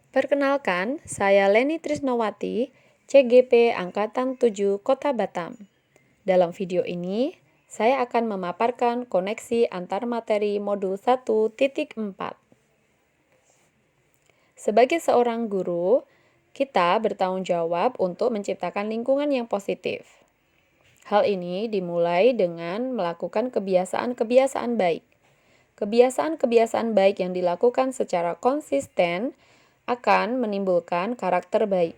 Perkenalkan, saya Leni Trisnowati, CGP Angkatan 7 Kota Batam. Dalam video ini, saya akan memaparkan koneksi antar materi modul 1.4. Sebagai seorang guru, kita bertanggung jawab untuk menciptakan lingkungan yang positif. Hal ini dimulai dengan melakukan kebiasaan-kebiasaan baik. Kebiasaan-kebiasaan baik yang dilakukan secara konsisten akan menimbulkan karakter baik.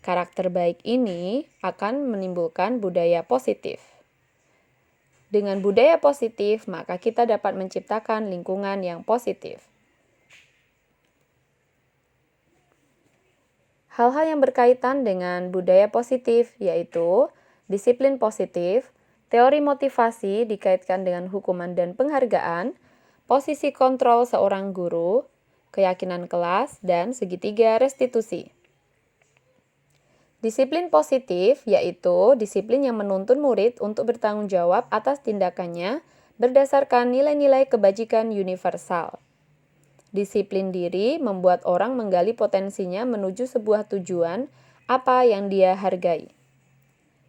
Karakter baik ini akan menimbulkan budaya positif. Dengan budaya positif, maka kita dapat menciptakan lingkungan yang positif. Hal-hal yang berkaitan dengan budaya positif yaitu disiplin positif, teori motivasi dikaitkan dengan hukuman dan penghargaan, posisi kontrol seorang guru, keyakinan kelas, dan segitiga restitusi. Disiplin positif yaitu disiplin yang menuntun murid untuk bertanggung jawab atas tindakannya berdasarkan nilai-nilai kebajikan universal. Disiplin diri membuat orang menggali potensinya menuju sebuah tujuan apa yang dia hargai.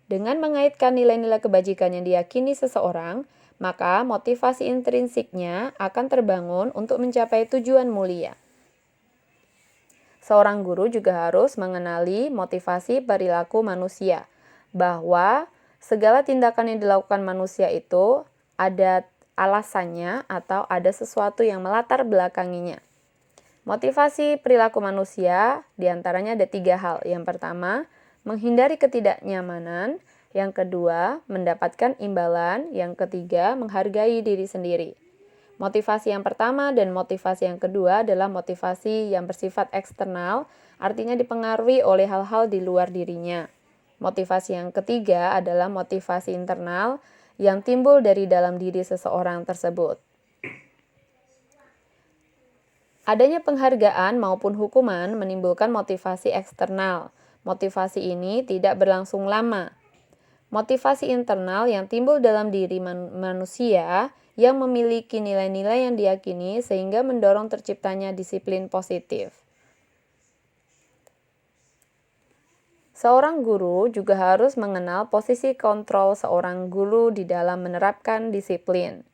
Dengan mengaitkan nilai-nilai kebajikan yang diyakini seseorang, maka motivasi intrinsiknya akan terbangun untuk mencapai tujuan mulia. Seorang guru juga harus mengenali motivasi perilaku manusia, bahwa segala tindakan yang dilakukan manusia itu ada alasannya atau ada sesuatu yang melatar belakanginya. Motivasi perilaku manusia diantaranya ada 3 hal. Yang pertama, menghindari ketidaknyamanan. Yang kedua, mendapatkan imbalan. Yang ketiga, menghargai diri sendiri. Motivasi yang pertama dan motivasi yang kedua adalah motivasi yang bersifat eksternal, artinya dipengaruhi oleh hal-hal di luar dirinya. Motivasi yang ketiga adalah motivasi internal yang timbul dari dalam diri seseorang tersebut. Adanya penghargaan maupun hukuman menimbulkan motivasi eksternal. Motivasi ini tidak berlangsung lama. Motivasi internal yang timbul dalam diri manusia yang memiliki nilai-nilai yang diyakini sehingga mendorong terciptanya disiplin positif. Seorang guru juga harus mengenal posisi kontrol seorang guru di dalam menerapkan disiplin.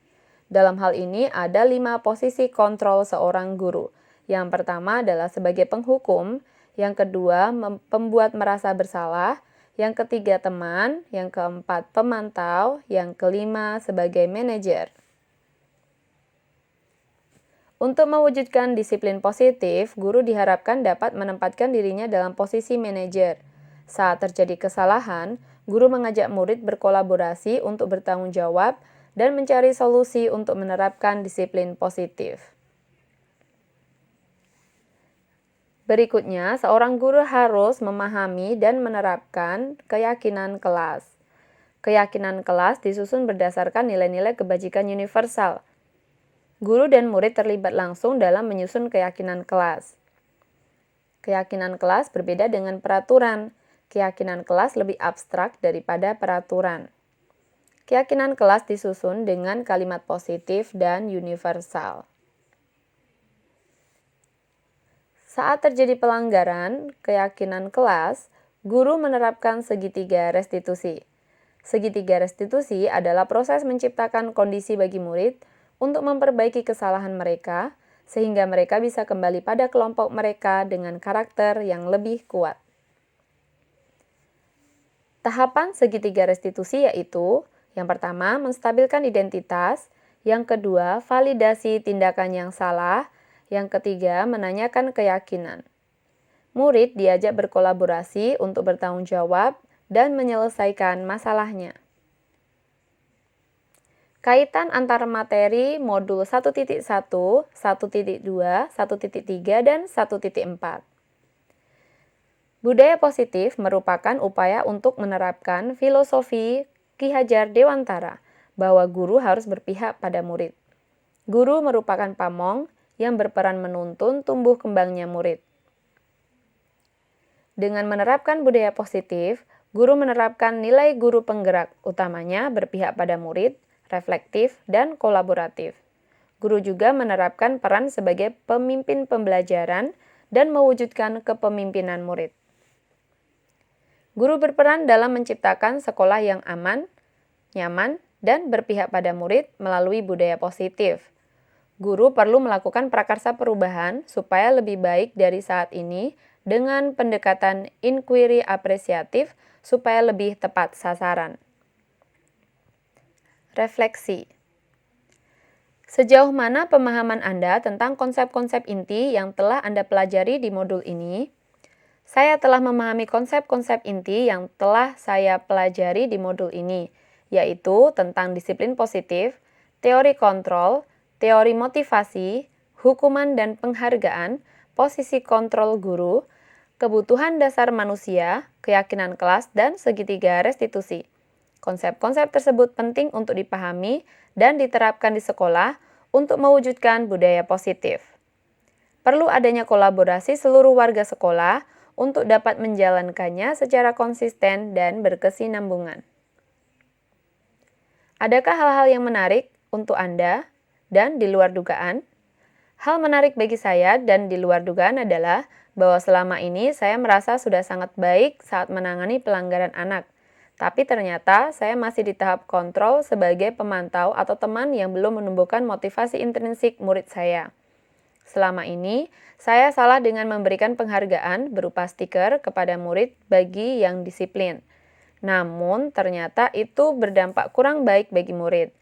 Dalam hal ini ada 5 posisi kontrol seorang guru. Yang pertama adalah sebagai penghukum, yang kedua pembuat merasa bersalah, yang ketiga teman, yang keempat pemantau, yang kelima sebagai manajer. Untuk mewujudkan disiplin positif, guru diharapkan dapat menempatkan dirinya dalam posisi manajer. Saat terjadi kesalahan, guru mengajak murid berkolaborasi untuk bertanggung jawab dan mencari solusi untuk menerapkan disiplin positif. Berikutnya, seorang guru harus memahami dan menerapkan keyakinan kelas. Keyakinan kelas disusun berdasarkan nilai-nilai kebajikan universal. Guru dan murid terlibat langsung dalam menyusun keyakinan kelas. Keyakinan kelas berbeda dengan peraturan. Keyakinan kelas lebih abstrak daripada peraturan. Keyakinan kelas disusun dengan kalimat positif dan universal. Saat terjadi pelanggaran keyakinan kelas, guru menerapkan segitiga restitusi. Segitiga restitusi adalah proses menciptakan kondisi bagi murid untuk memperbaiki kesalahan mereka, sehingga mereka bisa kembali pada kelompok mereka dengan karakter yang lebih kuat. Tahapan segitiga restitusi yaitu yang pertama, menstabilkan identitas. Yang kedua, validasi tindakan yang salah. Yang ketiga, menanyakan keyakinan. Murid diajak berkolaborasi untuk bertanggung jawab dan menyelesaikan masalahnya. Kaitan antar materi modul 1.1, 1.2, 1.3, dan 1.4. Budaya positif merupakan upaya untuk menerapkan filosofi Ki Hajar Dewantara, bahwa guru harus berpihak pada murid. Guru merupakan pamong yang berperan menuntun tumbuh kembangnya murid. Dengan menerapkan budaya positif, guru menerapkan nilai guru penggerak, utamanya berpihak pada murid, reflektif, dan kolaboratif. Guru juga menerapkan peran sebagai pemimpin pembelajaran dan mewujudkan kepemimpinan murid. Guru berperan dalam menciptakan sekolah yang aman, nyaman, dan berpihak pada murid melalui budaya positif. Guru perlu melakukan prakarsa perubahan supaya lebih baik dari saat ini dengan pendekatan inquiry apresiatif supaya lebih tepat sasaran. Refleksi. Sejauh mana pemahaman Anda tentang konsep-konsep inti yang telah Anda pelajari di modul ini? Saya telah memahami konsep-konsep inti yang telah saya pelajari di modul ini, yaitu tentang disiplin positif, teori kontrol, teori motivasi, hukuman dan penghargaan, posisi kontrol guru, kebutuhan dasar manusia, keyakinan kelas, dan segitiga restitusi. Konsep-konsep tersebut penting untuk dipahami dan diterapkan di sekolah untuk mewujudkan budaya positif. Perlu adanya kolaborasi seluruh warga sekolah untuk dapat menjalankannya secara konsisten dan berkesinambungan. Adakah hal-hal yang menarik untuk Anda dan di luar dugaan? Hal menarik bagi saya dan di luar dugaan adalah bahwa selama ini saya merasa sudah sangat baik saat menangani pelanggaran anak. Tapi ternyata saya masih di tahap kontrol sebagai pemantau atau teman yang belum menumbuhkan motivasi intrinsik murid saya. Selama ini, saya salah dengan memberikan penghargaan berupa stiker kepada murid bagi yang disiplin. Namun, ternyata itu berdampak kurang baik bagi murid.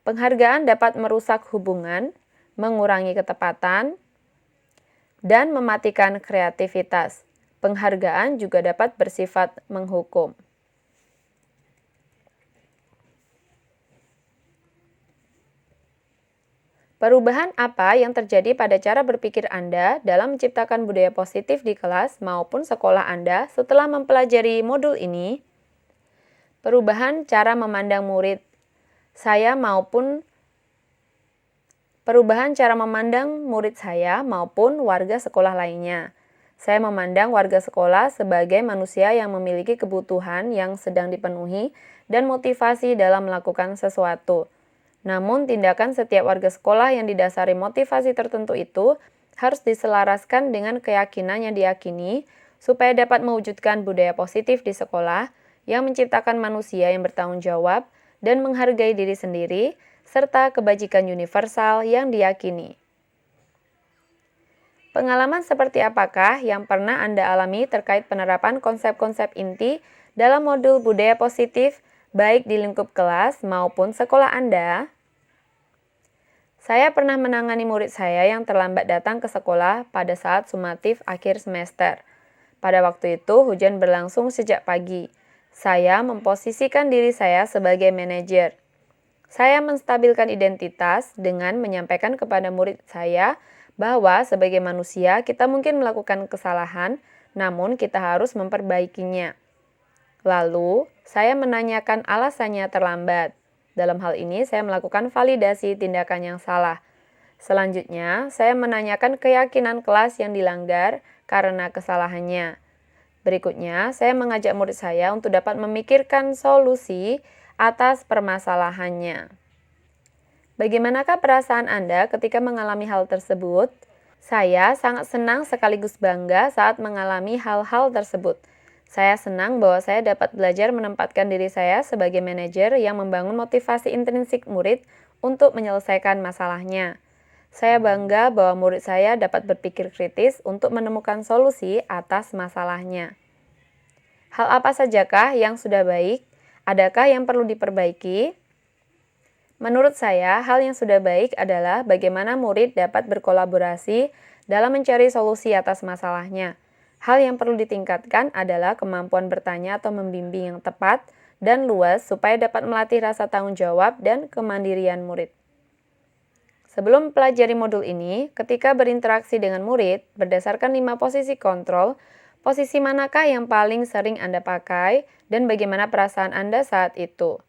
Penghargaan dapat merusak hubungan, mengurangi ketepatan, dan mematikan kreativitas. Penghargaan juga dapat bersifat menghukum. Perubahan apa yang terjadi pada cara berpikir Anda dalam menciptakan budaya positif di kelas maupun sekolah Anda setelah mempelajari modul ini? Perubahan cara memandang murid saya maupun warga sekolah lainnya. Saya memandang warga sekolah sebagai manusia yang memiliki kebutuhan yang sedang dipenuhi dan motivasi dalam melakukan sesuatu. Namun, tindakan setiap warga sekolah yang didasari motivasi tertentu itu harus diselaraskan dengan keyakinan yang diyakini supaya dapat mewujudkan budaya positif di sekolah yang menciptakan manusia yang bertanggung jawab dan menghargai diri sendiri, serta kebajikan universal yang diyakini. Pengalaman seperti apakah yang pernah Anda alami terkait penerapan konsep-konsep inti dalam modul budaya positif, baik di lingkup kelas maupun sekolah Anda? Saya pernah menangani murid saya yang terlambat datang ke sekolah pada saat sumatif akhir semester. Pada waktu itu, hujan berlangsung sejak pagi. Saya memposisikan diri saya sebagai manajer. Saya menstabilkan identitas dengan menyampaikan kepada murid saya bahwa sebagai manusia kita mungkin melakukan kesalahan, namun kita harus memperbaikinya. Lalu, saya menanyakan alasannya terlambat. Dalam hal ini, saya melakukan validasi tindakan yang salah. Selanjutnya, saya menanyakan keyakinan kelas yang dilanggar karena kesalahannya. Berikutnya, saya mengajak murid saya untuk dapat memikirkan solusi atas permasalahannya. Bagaimanakah perasaan Anda ketika mengalami hal tersebut? Saya sangat senang sekaligus bangga saat mengalami hal-hal tersebut. Saya senang bahwa saya dapat belajar menempatkan diri saya sebagai manajer yang membangun motivasi intrinsik murid untuk menyelesaikan masalahnya. Saya bangga bahwa murid saya dapat berpikir kritis untuk menemukan solusi atas masalahnya. Hal apa sajakah yang sudah baik? Adakah yang perlu diperbaiki? Menurut saya, hal yang sudah baik adalah bagaimana murid dapat berkolaborasi dalam mencari solusi atas masalahnya. Hal yang perlu ditingkatkan adalah kemampuan bertanya atau membimbing yang tepat dan luas supaya dapat melatih rasa tanggung jawab dan kemandirian murid. Sebelum mempelajari modul ini, ketika berinteraksi dengan murid, berdasarkan 5 posisi kontrol, posisi manakah yang paling sering Anda pakai dan bagaimana perasaan Anda saat itu?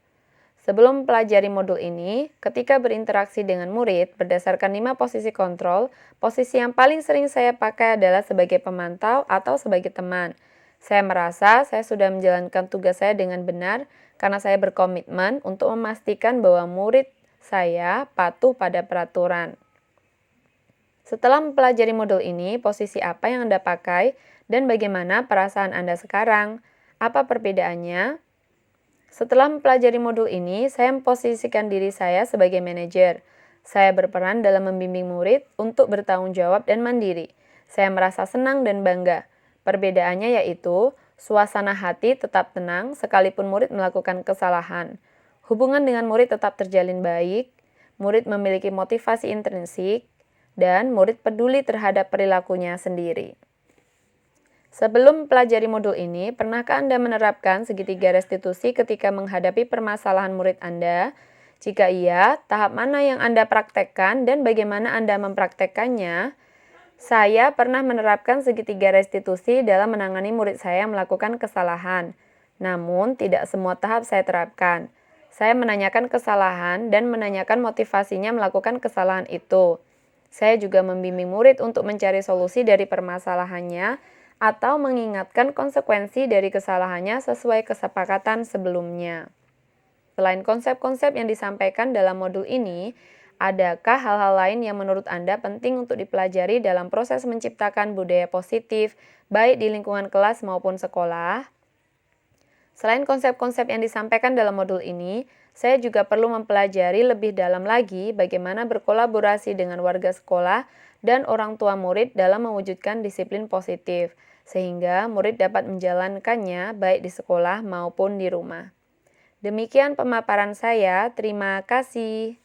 Sebelum mempelajari modul ini, ketika berinteraksi dengan murid, berdasarkan 5 posisi kontrol, posisi yang paling sering saya pakai adalah sebagai pemantau atau sebagai teman. Saya merasa saya sudah menjalankan tugas saya dengan benar karena saya berkomitmen untuk memastikan bahwa murid saya patuh pada peraturan. Setelah mempelajari modul ini, posisi apa yang Anda pakai dan bagaimana perasaan Anda sekarang? Apa perbedaannya? Setelah mempelajari modul ini, saya memposisikan diri saya sebagai manajer. Saya berperan dalam membimbing murid untuk bertanggung jawab dan mandiri. Saya merasa senang dan bangga. Perbedaannya yaitu, suasana hati tetap tenang sekalipun murid melakukan kesalahan. Hubungan dengan murid tetap terjalin baik, murid memiliki motivasi intrinsik, dan murid peduli terhadap perilakunya sendiri. Sebelum mempelajari modul ini, pernahkah Anda menerapkan segitiga restitusi ketika menghadapi permasalahan murid Anda? Jika iya, tahap mana yang Anda praktekkan dan bagaimana Anda mempraktekkannya? Saya pernah menerapkan segitiga restitusi dalam menangani murid saya yang melakukan kesalahan. Namun, tidak semua tahap saya terapkan. Saya menanyakan kesalahan dan menanyakan motivasinya melakukan kesalahan itu. Saya juga membimbing murid untuk mencari solusi dari permasalahannya atau mengingatkan konsekuensi dari kesalahannya sesuai kesepakatan sebelumnya. Selain konsep-konsep yang disampaikan dalam modul ini, adakah hal-hal lain yang menurut Anda penting untuk dipelajari dalam proses menciptakan budaya positif, baik di lingkungan kelas maupun sekolah? Selain konsep-konsep yang disampaikan dalam modul ini, saya juga perlu mempelajari lebih dalam lagi bagaimana berkolaborasi dengan warga sekolah dan orang tua murid dalam mewujudkan disiplin positif, sehingga murid dapat menjalankannya baik di sekolah maupun di rumah. Demikian pemaparan saya, terima kasih.